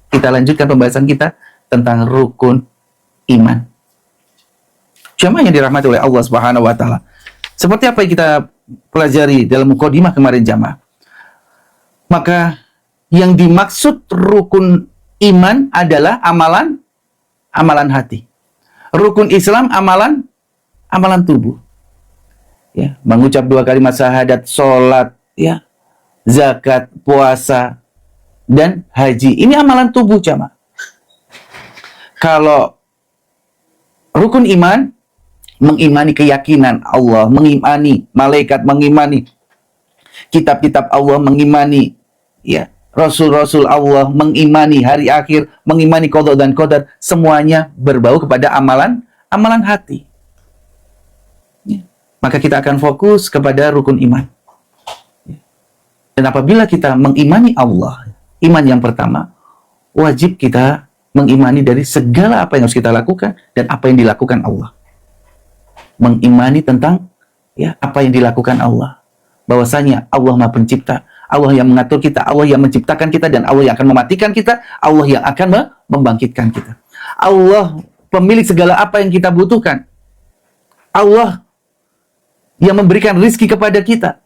kita lanjutkan pembahasan kita tentang rukun iman. Jamaah yang dirahmati oleh Allah Subhanahu wa taala. Seperti apa yang kita pelajari dalam mukadimah kemarin jamaah. Maka yang dimaksud rukun iman adalah amalan hati. Rukun Islam amalan tubuh. Ya, mengucap 2 kalimat syahadat, sholat, ya, zakat, puasa, dan haji. Ini amalan tubuh jamaah. Kalau rukun iman, mengimani keyakinan Allah, mengimani malaikat, mengimani kitab-kitab Allah, mengimani ya rasul-rasul Allah, mengimani hari akhir, mengimani qada dan qadar, semuanya berbau kepada amalan hati. Ya. Maka kita akan fokus kepada rukun iman. Ya. Dan apabila kita mengimani Allah, iman yang pertama, wajib kita mengimani dari segala apa yang harus kita lakukan dan apa yang dilakukan Allah. Mengimani tentang ya apa yang dilakukan Allah, bahwasanya Allah Maha Pencipta, Allah yang mengatur kita, Allah yang menciptakan kita, dan Allah yang akan mematikan kita, Allah yang akan membangkitkan kita. Allah pemilik segala apa yang kita butuhkan. Allah yang memberikan rizki kepada kita.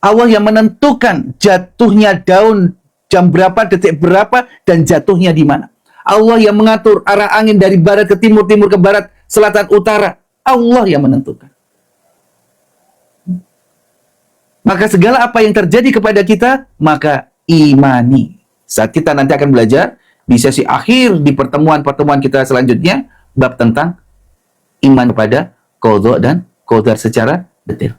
Allah yang menentukan jatuhnya daun jam berapa, detik berapa, dan jatuhnya di mana. Allah yang mengatur arah angin dari barat ke timur, timur ke barat, selatan, utara. Allah yang menentukan. Maka segala apa yang terjadi kepada kita, maka imani. Saat kita nanti akan belajar di sesi akhir di pertemuan-pertemuan kita selanjutnya, bab tentang iman kepada qadha dan qadar secara detail.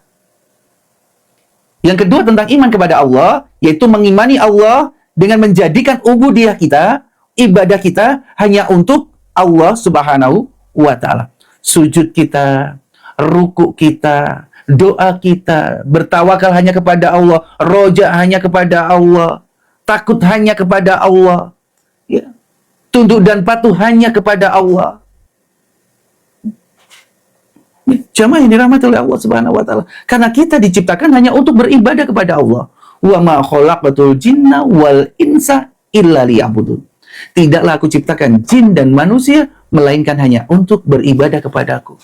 Yang kedua tentang iman kepada Allah, yaitu mengimani Allah dengan menjadikan ubudiyah kita, ibadah kita hanya untuk Allah Subhanahu wa taala. Sujud kita, ruku kita, doa kita, bertawakal hanya kepada Allah, roja hanya kepada Allah, takut hanya kepada Allah, ya. Tunduk dan patuh hanya kepada Allah. Jamaah yang dirahmati oleh Allah Subhanahu wa taala. Karena kita diciptakan hanya untuk beribadah kepada Allah. Wa ma khalaqatul jinna wal insa illa liya'budun. Tidaklah aku ciptakan jin dan manusia melainkan hanya untuk beribadah kepadaku.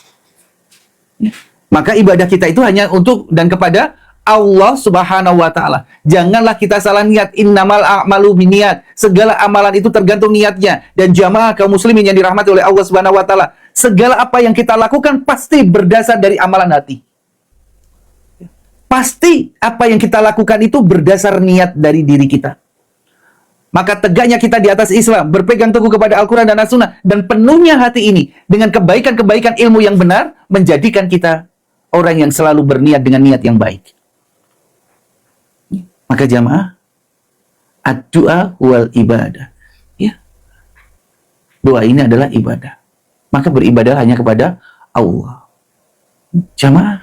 Ya. Maka ibadah kita itu hanya untuk dan kepada Allah Subhanahu wa taala. Janganlah kita salah niat. Innamal a'malu binniyat. Segala amalan itu tergantung niatnya. Dan jamaah kaum muslimin yang dirahmati oleh Allah Subhanahu wa taala, segala apa yang kita lakukan pasti berdasar dari amalan hati. Pasti apa yang kita lakukan itu berdasar niat dari diri kita. Maka tegaknya kita di atas Islam, berpegang teguh kepada Al-Quran dan As-Sunnah, dan penuhnya hati ini dengan kebaikan-kebaikan ilmu yang benar, menjadikan kita orang yang selalu berniat dengan niat yang baik. Maka jamaah, ad-du'a wal ibadah. Ya. Doa ini adalah ibadah. Maka beribadah hanya kepada Allah. Jamaah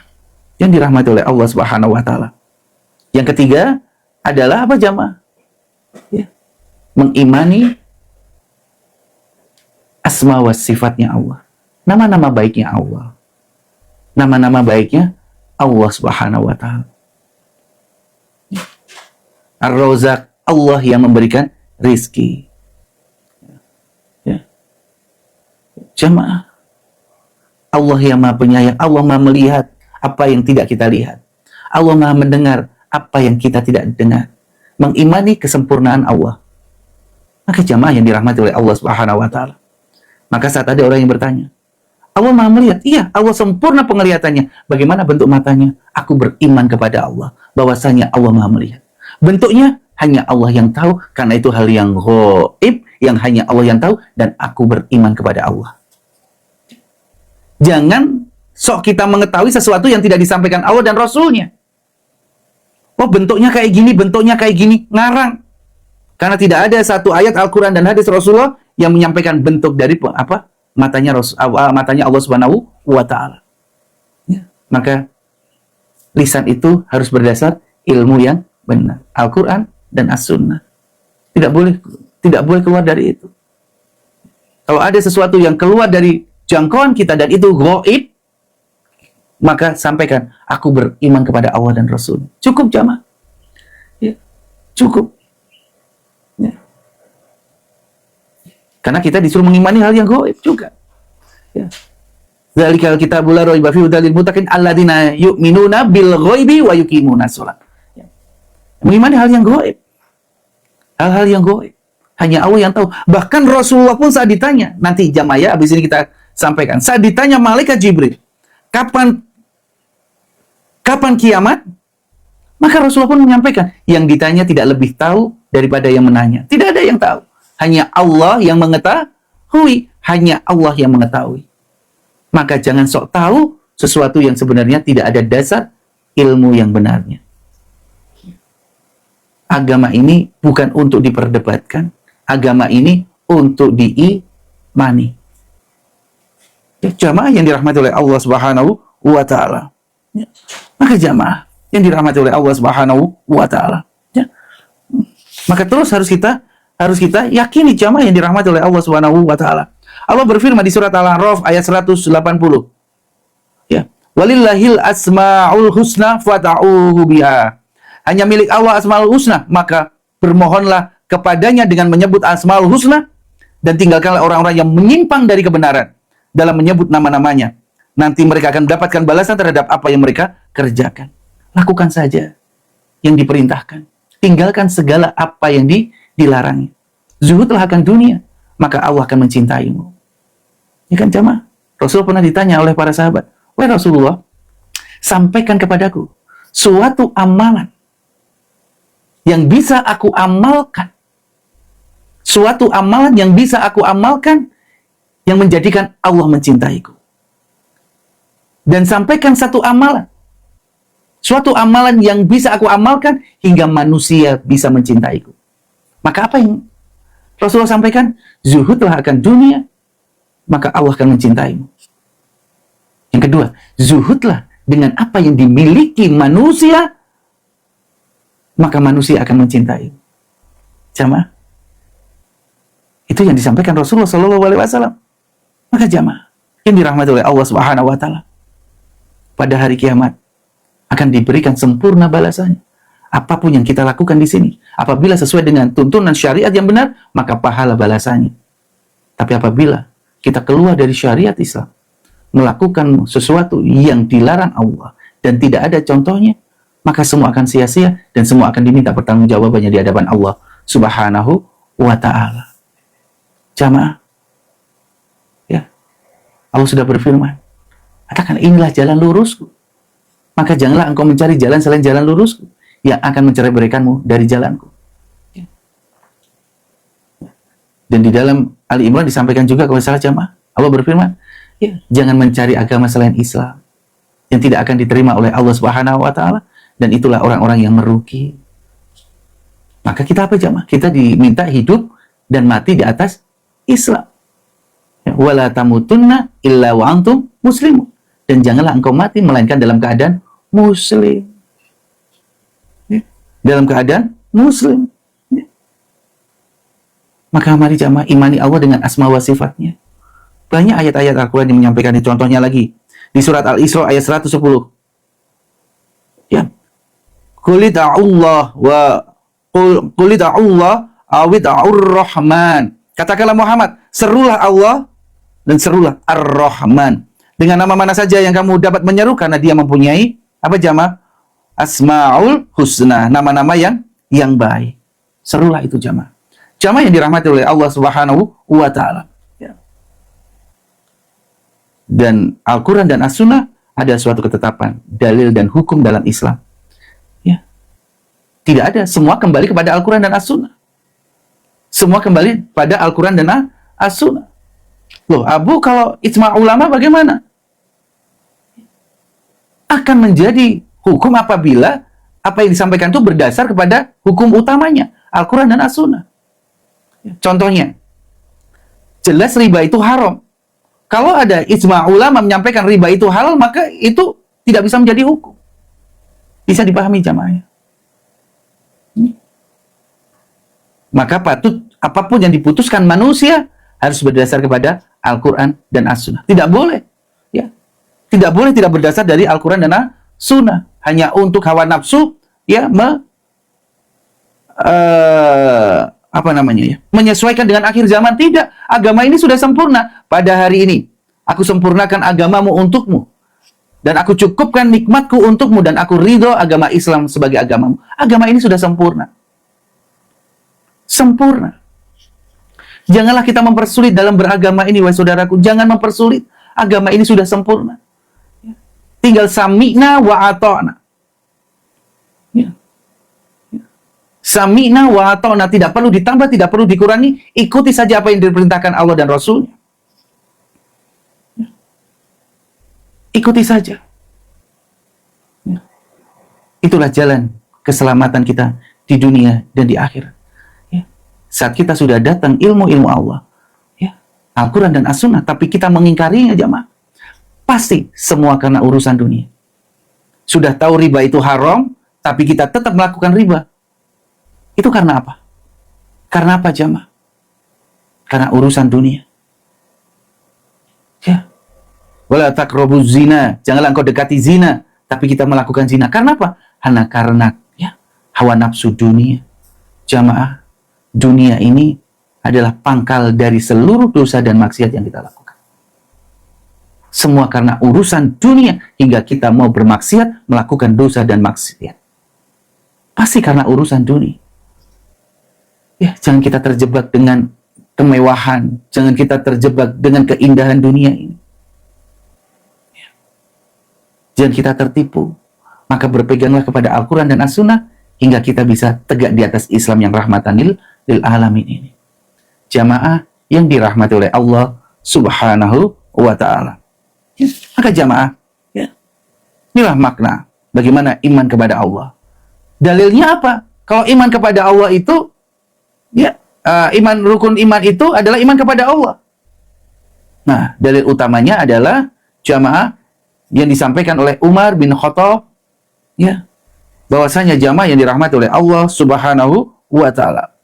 yang dirahmati oleh Allah Subhanahu wa taala. Yang ketiga adalah apa jamaah? Ya. Mengimani asma wa sifatnya Allah. Nama-nama baiknya Allah. Nama-nama baiknya Allah Subhanahu wa taala. Ar-Razzaq, Allah yang memberikan rizki. Ya. Jamaah, Allah yang Maha Penyayang, Allah Maha melihat apa yang tidak kita lihat. Allah Maha mendengar apa yang kita tidak dengar. Mengimani kesempurnaan Allah. Maka jamaah yang dirahmati oleh Allah Subhanahu wa taala. Maka saat ada orang yang bertanya, Allah Maha melihat. Iya, Allah sempurna penglihatannya. Bagaimana bentuk matanya? Aku beriman kepada Allah bahwasanya Allah Maha melihat. Bentuknya hanya Allah yang tahu, karena itu hal yang ghaib, yang hanya Allah yang tahu, dan aku beriman kepada Allah. Jangan sok kita mengetahui sesuatu yang tidak disampaikan Allah dan Rasulnya. Oh, bentuknya kayak gini, ngarang. Karena tidak ada satu ayat Al-Quran dan hadis Rasulullah yang menyampaikan bentuk dari apa matanya Allah Subhanahu wa taala. Ya. Maka lisan itu harus berdasar ilmu yang benar, Al-Quran dan As-Sunnah. Tidak boleh keluar dari itu. Kalau ada sesuatu yang keluar dari jangkauan kita dan itu ghaib, maka sampaikan, aku beriman kepada Allah dan Rasul. Cukup jamaah. Ya. Cukup. Ya. Karena kita disuruh mengimani hal yang gaib juga. Ya. Zalikal kitabul la raiba fihi hudal lil muttaqin alladzina yu'minuna bil ghaibi wa yuqimuna shalah. Ya. Mengimani hal yang gaib. Hal-hal yang gaib. Hanya Allah yang tahu. Bahkan Rasulullah pun saat ditanya, nanti jamaah ya, habis ini kita sampaikan. Saat ditanya malaikat Jibril, kapan kiamat? Maka Rasulullah pun menyampaikan, yang ditanya tidak lebih tahu daripada yang menanya. Tidak ada yang tahu. Hanya Allah yang mengetahui. Hanya Allah yang mengetahui. Maka jangan sok tahu sesuatu yang sebenarnya tidak ada dasar ilmu yang benarnya. Agama ini bukan untuk diperdebatkan. Agama ini untuk diimani. Ya, jamaah yang dirahmati oleh Allah Subhanahu wa Ta'ala. Ya. Maka jamaah yang dirahmati oleh Allah Subhanahu wa Ta'ala. Ya. Maka terus harus kita yakini jamaah yang dirahmati oleh Allah Subhanahu wa Ta'ala. Allah berfirman di surat Al-A'raf ayat 180. Ya. Walillahil asmaul husna fad'uuhu biha. Hanya milik Allah asmaul husna, maka bermohonlah kepadanya dengan menyebut asmaul husna dan tinggalkanlah orang-orang yang menyimpang dari kebenaran dalam menyebut nama-namanya. Nanti mereka akan mendapatkan balasan terhadap apa yang mereka kerjakan. Lakukan saja yang diperintahkan. Tinggalkan segala apa yang dilarangnya. Zuhudlah akan dunia, maka Allah akan mencintaimu. Ya kan jamaah? Rasul pernah ditanya oleh para sahabat, "Wahai Rasulullah, sampaikan kepadaku suatu amalan yang bisa aku amalkan. Suatu amalan yang bisa aku amalkan yang menjadikan Allah mencintaiku. Dan sampaikan satu amalan. Suatu amalan yang bisa aku amalkan hingga manusia bisa mencintaiku." Maka apa yang Rasulullah sampaikan? Zuhudlah akan dunia, maka Allah akan mencintaimu. Yang kedua, zuhudlah dengan apa yang dimiliki manusia, maka manusia akan mencintai. Jamaah, itu yang disampaikan Rasulullah SAW. Maka jamaah yang dirahmati oleh Allah Subhanahu wa Ta'ala, pada hari kiamat akan diberikan sempurna balasannya. Apapun yang kita lakukan di sini, apabila sesuai dengan tuntunan syariat yang benar, maka pahala balasannya. Tapi apabila kita keluar dari syariat Islam, melakukan sesuatu yang dilarang Allah dan tidak ada contohnya, maka semua akan sia-sia dan semua akan diminta pertanggungjawabannya di hadapan Allah Subhanahu wa Ta'ala. Jamaah, ya, Allah sudah berfirman, katakan inilah jalan lurusku, maka janganlah engkau mencari jalan selain jalan lurusku yang akan mencerai-beraikanmu dari jalanku. Ya. Dan di dalam Ali Imran disampaikan juga kepada salah jamaah, Allah berfirman, ya, jangan mencari agama selain Islam yang tidak akan diterima oleh Allah Subhanahu wa Ta'ala, dan itulah orang-orang yang merugi. Maka kita apa jamaah? Kita diminta hidup dan mati di atas Islam. Ya, wala tamutunna illa wa antum muslimun. Dan janganlah engkau mati melainkan dalam keadaan muslim. Ya, dalam keadaan muslim. Ya. Maka mari jamaah imani Allah dengan asma wa sifatnya. Banyak ayat-ayat Al-Quran yang menyampaikannya. Contohnya lagi di surat Al-Isra ayat 110. Ya. Qul Allah wa qul Allah awid'ur Rahman. Katakanlah Muhammad, serulah Allah dan serulah Ar-Rahman. Dengan nama mana saja yang kamu dapat menyeru, karena dia mempunyai apa jamaah? Asmaul husna, nama-nama yang baik. Serulah itu jamaah. Jamaah yang dirahmati oleh Allah Subhanahu wa Ta'ala. Ya. Dan Al-Quran dan As-Sunnah ada suatu ketetapan, dalil dan hukum dalam Islam. Ya. Tidak ada, semua kembali kepada Al-Quran dan As-Sunnah. Semua kembali pada Al-Quran dan As-Sunnah. Loh, Abu, kalau ijma' ulama bagaimana? Akan menjadi hukum apabila apa yang disampaikan itu berdasar kepada hukum utamanya, Al-Quran dan As-Sunnah. Contohnya, jelas riba itu haram. Kalau ada ijma' ulama menyampaikan riba itu halal, maka itu tidak bisa menjadi hukum. Bisa dipahami jamaahnya. Maka patut apapun yang diputuskan manusia harus berdasar kepada Al-Quran dan As-Sunnah. Tidak boleh, ya, tidak boleh tidak berdasar dari Al-Quran dan As-Sunnah. Hanya untuk hawa nafsu, ya, apa namanya ya, menyesuaikan dengan akhir zaman. Tidak, agama ini sudah sempurna. Pada hari ini aku sempurnakan agamamu untukmu, dan aku cukupkan nikmatku untukmu, dan aku ridho agama Islam sebagai agamamu. Agama ini sudah sempurna. Sempurna. Janganlah kita mempersulit dalam beragama ini, wahai saudaraku. Jangan mempersulit. Agama ini sudah sempurna. Tinggal sami'na wa ata'na. Ya. Sami'na wa ata'na. Tidak perlu ditambah, tidak perlu dikurangi. Ikuti saja apa yang diperintahkan Allah dan Rasulnya. Ya. Ikuti saja. Ya. Itulah jalan keselamatan kita di dunia dan di akhirat. Saat kita sudah datang ilmu-ilmu Allah, ya, Al-Quran dan As-Sunnah, tapi kita mengingkarinya, jamaah, pasti semua karena urusan dunia. Sudah tahu riba itu haram, tapi kita tetap melakukan riba. Itu karena apa? Karena apa, jamaah? Karena urusan dunia. Ya. Wala taqrabuz zina, janganlah engkau dekati zina, tapi kita melakukan zina. Karena apa? Karena ya, hawa nafsu dunia. Jamaah, dunia ini adalah pangkal dari seluruh dosa dan maksiat yang kita lakukan. Semua karena urusan dunia hingga kita mau bermaksiat, melakukan dosa dan maksiat. Pasti karena urusan dunia. Ya, jangan kita terjebak dengan kemewahan, jangan kita terjebak dengan keindahan dunia ini. Ya. Jangan kita tertipu. Maka berpeganglah kepada Al-Quran dan As-Sunnah hingga kita bisa tegak di atas Islam yang rahmatan lil alamin ini. Jamaah yang dirahmati oleh Allah Subhanahu wa ta'ala. Ya, maka jamaah, ya, inilah makna bagaimana iman kepada Allah. Dalilnya apa? Kalau iman kepada Allah itu, ya, rukun iman itu adalah iman kepada Allah. Nah, dalil utamanya adalah jamaah yang disampaikan oleh Umar bin Khattab, ya, bahwasanya jamaah yang dirahmati oleh Allah Subhanahu wa ta'ala.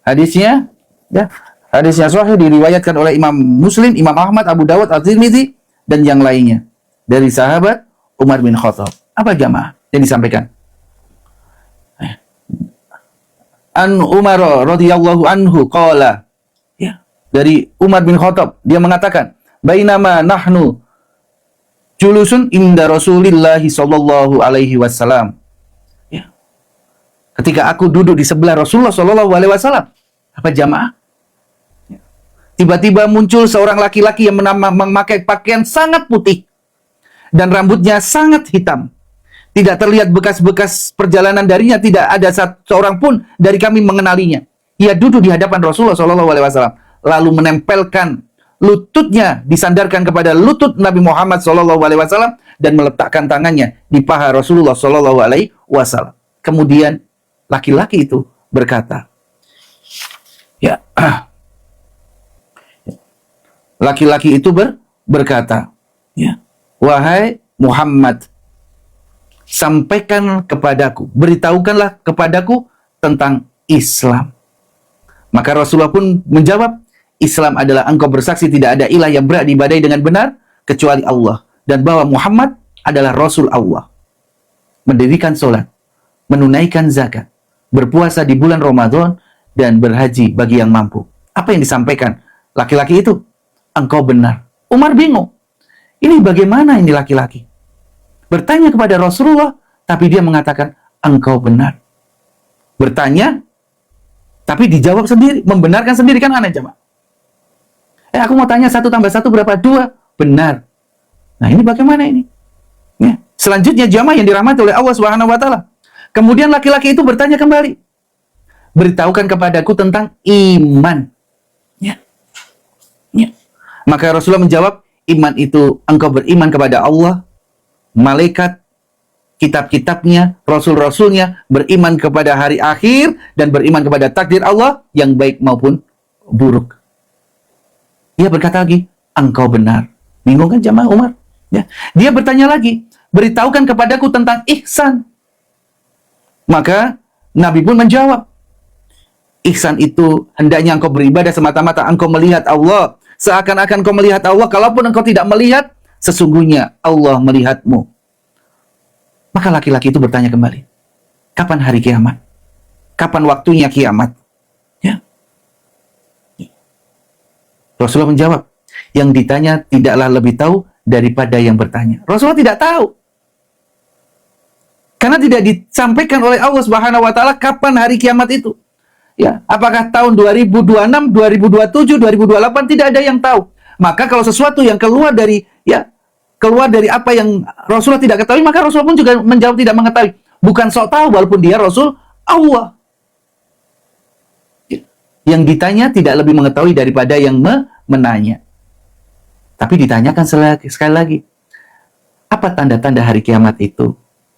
Hadisnya, ya, hadisnya sahih, diriwayatkan oleh Imam Muslim, Imam Ahmad, Abu Dawud, At-Tirmidzi, dan yang lainnya dari sahabat Umar bin Khattab. Apa jamaah yang disampaikan? An Umar radhiyallahu anhu qala, ya, dari Umar bin Khattab, dia mengatakan, bainama nahnu julusun inda Rasulillah sallallahu alaihi wasallam. Ketika aku duduk di sebelah Rasulullah Shallallahu Alaihi Wasallam, apa jamaah? Tiba-tiba muncul seorang laki-laki yang memakai pakaian sangat putih dan rambutnya sangat hitam. Tidak terlihat bekas-bekas perjalanan darinya, tidak ada seorang pun dari kami mengenalinya. Ia duduk di hadapan Rasulullah Shallallahu Alaihi Wasallam, lalu menempelkan lututnya, disandarkan kepada lutut Nabi Muhammad Shallallahu Alaihi Wasallam dan meletakkan tangannya di paha Rasulullah Shallallahu Alaihi Wasallam. Kemudian laki-laki itu berkata, ya, laki-laki itu berkata, ya, wahai Muhammad, sampaikan kepadaku, beritahukanlah kepadaku tentang Islam. Maka Rasulullah pun menjawab, Islam adalah engkau bersaksi tidak ada ilah yang berhak diibadahi dengan benar kecuali Allah, dan bahwa Muhammad adalah Rasul Allah. Mendirikan sholat, menunaikan zakat, berpuasa di bulan Ramadan, dan berhaji bagi yang mampu. Apa yang disampaikan laki-laki itu? Engkau benar. Umar bingung. Ini bagaimana ini laki-laki? Bertanya kepada Rasulullah, tapi dia mengatakan, engkau benar. Bertanya, tapi dijawab sendiri, membenarkan sendiri, kan aneh, jemaah. Aku mau tanya 1 tambah 1 berapa? 2. Benar. Nah, ini bagaimana ini? Ya. Selanjutnya jamaah yang dirahmati oleh Allah Subhanahu wa ta'ala. Kemudian laki-laki itu bertanya kembali, beritahukan kepadaku tentang iman. Ya. Ya. Maka Rasulullah menjawab, iman itu engkau beriman kepada Allah, malaikat, kitab-kitabnya, rasul-rasulnya, beriman kepada hari akhir, dan beriman kepada takdir Allah yang baik maupun buruk. Dia berkata lagi, engkau benar. Bingung kan jamaah Umar? Ya. Dia bertanya lagi, beritahukan kepadaku tentang ihsan. Maka Nabi pun menjawab, ihsan itu hendaknya engkau beribadah semata-mata engkau melihat Allah, seakan-akan engkau melihat Allah. Kalaupun engkau tidak melihat, sesungguhnya Allah melihatmu. Maka laki-laki itu bertanya kembali, kapan hari kiamat? Kapan waktunya kiamat? Ya. Rasulullah menjawab, yang ditanya tidaklah lebih tahu daripada yang bertanya. Rasulullah tidak tahu. Karena tidak disampaikan oleh Allah Subhanahu wa taala kapan hari kiamat itu. Ya, apakah tahun 2026, 2027, 2028, tidak ada yang tahu. Maka kalau sesuatu yang keluar dari apa yang Rasulullah tidak ketahui, maka Rasulullah pun juga menjawab tidak mengetahui. Bukan sok tahu walaupun dia Rasul Allah. Yang ditanya tidak lebih mengetahui daripada yang menanya. Tapi ditanyakan sekali lagi, apa tanda-tanda hari kiamat itu?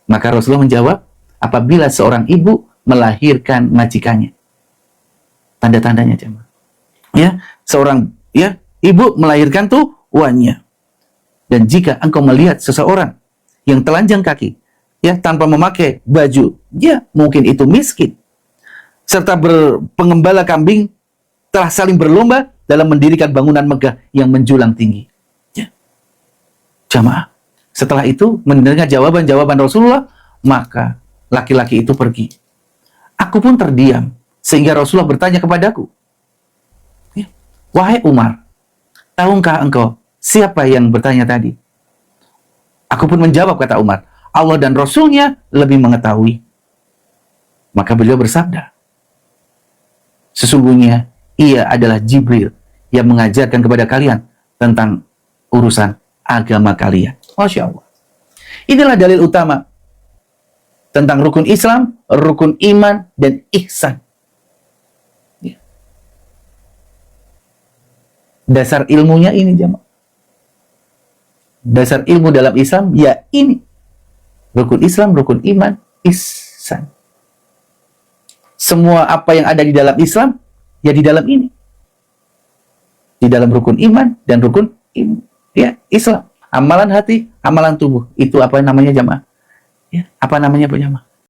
Maka Rasulullah menjawab, apabila seorang ibu melahirkan majikannya. Tanda-tandanya, jemaah. Ya, seorang ibu melahirkan tuannya. Dan jika engkau melihat seseorang yang telanjang kaki, tanpa memakai baju, mungkin itu miskin. Serta pengembala kambing telah saling berlomba dalam mendirikan bangunan megah yang menjulang tinggi. Jamaah, setelah itu mendengar jawaban-jawaban Rasulullah, maka laki-laki itu pergi. Aku pun terdiam, sehingga Rasulullah bertanya kepadaku, wahai Umar, tahukah engkau siapa yang bertanya tadi? Aku pun menjawab, kata Umar, Allah dan Rasulnya lebih mengetahui. Maka beliau bersabda, sesungguhnya ia adalah Jibril yang mengajarkan kepada kalian tentang urusan agama kalian. Masya Allah. Inilah dalil utama tentang rukun Islam, rukun iman, dan ihsan. Dasar ilmunya ini, jemaah. Dasar ilmu dalam Islam, ini. Rukun Islam, rukun iman, ihsan. Semua apa yang ada di dalam Islam, di dalam ini. Di dalam rukun iman dan rukun Islam. Amalan hati, amalan tubuh. Itu apa namanya, jemaah? Apa namanya, jemaah?